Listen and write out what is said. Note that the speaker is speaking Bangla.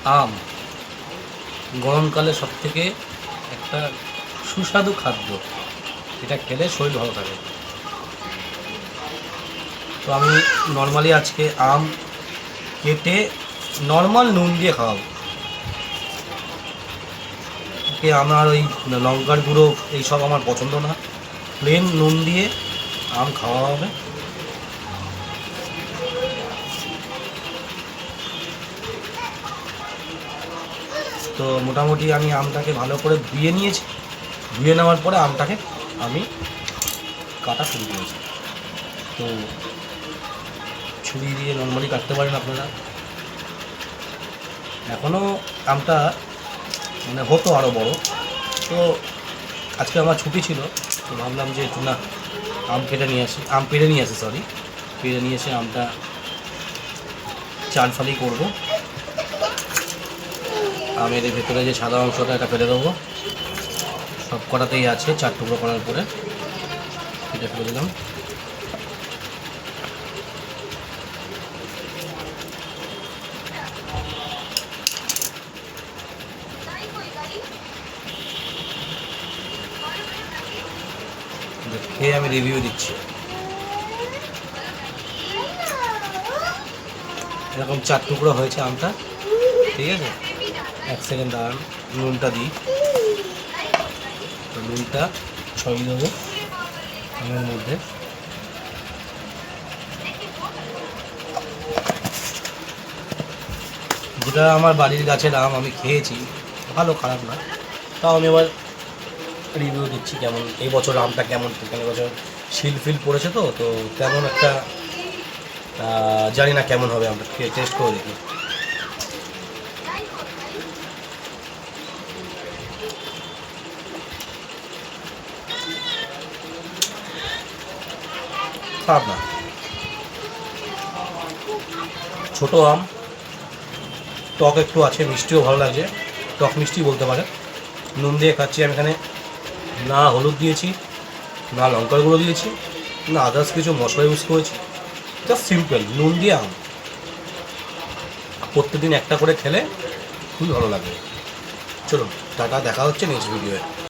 আম গরমকালে সবথেকে একটা সুস্বাদু খাদ্য, এটা খেলে শরীর ভালো থাকে। তো আমি নর্মালি আজকে আম কেটে নর্মাল নুন দিয়ে খাওয়াবো ওকে। আমার ওই লঙ্কার গুঁড়ো এইসব আমার পছন্দ না, প্লেন নুন দিয়ে আম খাওয়া হবে। তো মোটামুটি আমি আমটাকে ভালো করে ধুয়ে নিয়েছি, ধুয়ে নেওয়ার পরে আমটাকে আমি কাটা শুরু করেছি। তো ছুরি দিয়ে নর্মালি কাটতে পারেন আপনারা। এখনও আমটা মানে হতো আরও বড়, তো আজকে আমার ছুটি ছিল, তো ভাবলাম যে একটু না আম পেড়ে নিয়ে আসি, পেড়ে নিয়ে এসে আমটা চার ফালি করবো। আমের ভেতরে যে সাদা অংশটা এটা ফেলে দেবো, সব কটাতেই আছে, 4 টুকরো করার পরে এটা ফেলে দিলাম। খেয়ে আমি রিভিউ দিচ্ছি। এরকম 4 টুকরো হয়েছে আমটা, ঠিক আছে। 1 সেকেন্ড দাঁড়ান, নুনটা দিই। তো নুনটা ছড়িয়ে দেবো আমের মধ্যে। যেটা আমার বাড়ির গাছের আম, আমি খেয়েছি, ভালো, খারাপ না। তাও আমি এবার রিভিউ দিচ্ছি কেমন এই বছর আমটা কেমন। এই বছর শিল পড়েছে, তো তো তেমন একটা জানি না কেমন হবে, আমরা টেস্ট করে দেখি। খারাপ না, ছোটো আম, টক একটু আছে, মিষ্টিও ভালো লাগছে, টক মিষ্টি বলতে পারে। নুন দিয়ে খাচ্ছি আমি এখানে, না হলুদ দিয়েছি, না লঙ্কার গুঁড়ো দিয়েছি, না আদার্স কিছু মশলা ইউজ করেছি, জাস্ট সিম্পল নুন দিয়ে আম। প্রত্যেকদিন একটা করে খেলে খুবই ভালো লাগবে। চলুন টাটা, দেখা হচ্ছে নেক্সট ভিডিওয়ে।